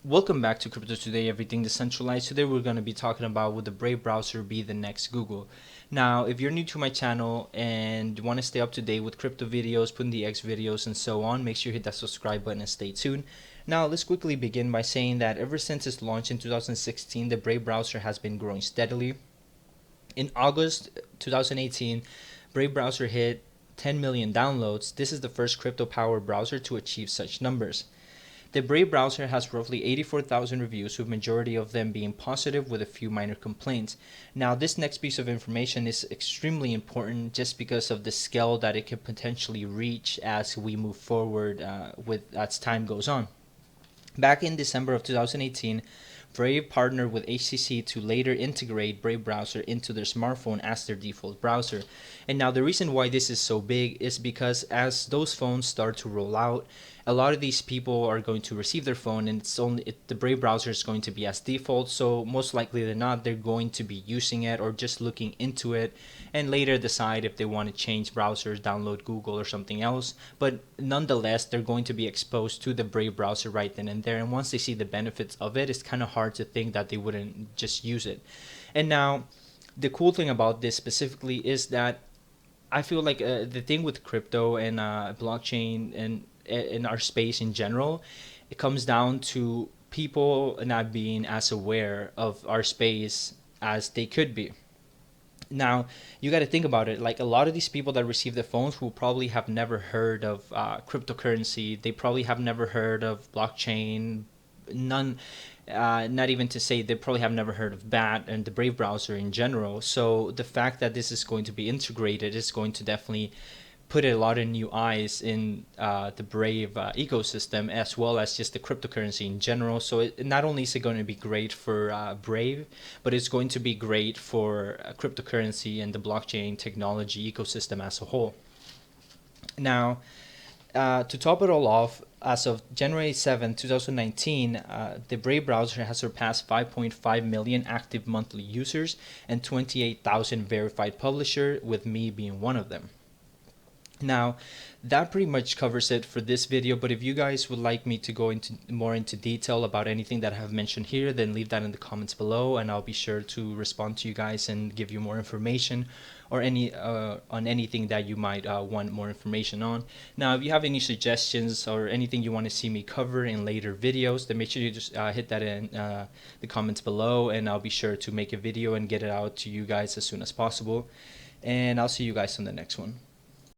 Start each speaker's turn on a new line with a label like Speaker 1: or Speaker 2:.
Speaker 1: Welcome back to Crypto Today, everything decentralized. Today we're going to be talking about would the Brave browser be the next Google. Now, if you're new to my channel and you want to stay up to date with crypto videos, Pundi X videos, and so on, make sure you hit that subscribe button and stay tuned. Now, let's quickly begin by saying that ever since its launch in 2016, the Brave browser has been growing steadily. In August 2018, Brave browser hit 10 million downloads. This is the first crypto-powered browser to achieve such numbers. The Brave browser has roughly 84,000 reviews, with majority of them being positive with a few minor complaints. Now, this next piece of information is extremely important just because of the scale that it could potentially reach as we move forward as time goes on. Back in December of 2018, Brave partnered with HTC to later integrate Brave browser into their smartphone as their default browser. And now the reason why this is so big is because as those phones start to roll out, a lot of these people are going to receive their phone and the Brave browser is going to be as default, so most likely than not they're going to be using it or just looking into it and later decide if they want to change browsers, download Google or something else. But nonetheless, they're going to be exposed to the Brave browser right then and there, and once they see the benefits of it, it's kind of hard to think that they wouldn't just use it. And now the cool thing about this specifically is that I feel like the thing with crypto and blockchain and in our space in general, it comes down to people not being as aware of our space as they could be. Now, you got to think about it. Like a lot of these people that receive the phones will probably have never heard of cryptocurrency. They probably have never heard of blockchain. None, not even to say they probably have never heard of BAT and the Brave browser in general. So the fact that this is going to be integrated is going to definitely put a lot of new eyes in the Brave ecosystem, as well as just the cryptocurrency in general. So not only is it going to be great for Brave, but it's going to be great for cryptocurrency and the blockchain technology ecosystem as a whole. Now, to top it all off, as of January 7, 2019, the Brave browser has surpassed 5.5 million active monthly users and 28,000 verified publishers, with me being one of them. Now, that pretty much covers it for this video, but if you guys would like me to go into more into detail about anything that I have mentioned here, then leave that in the comments below and I'll be sure to respond to you guys and give you more information or on anything that you might want more information on. Now, if you have any suggestions or anything you want to see me cover in later videos, then make sure you just hit that in the comments below and I'll be sure to make a video and get it out to you guys as soon as possible. And I'll see you guys on the next one.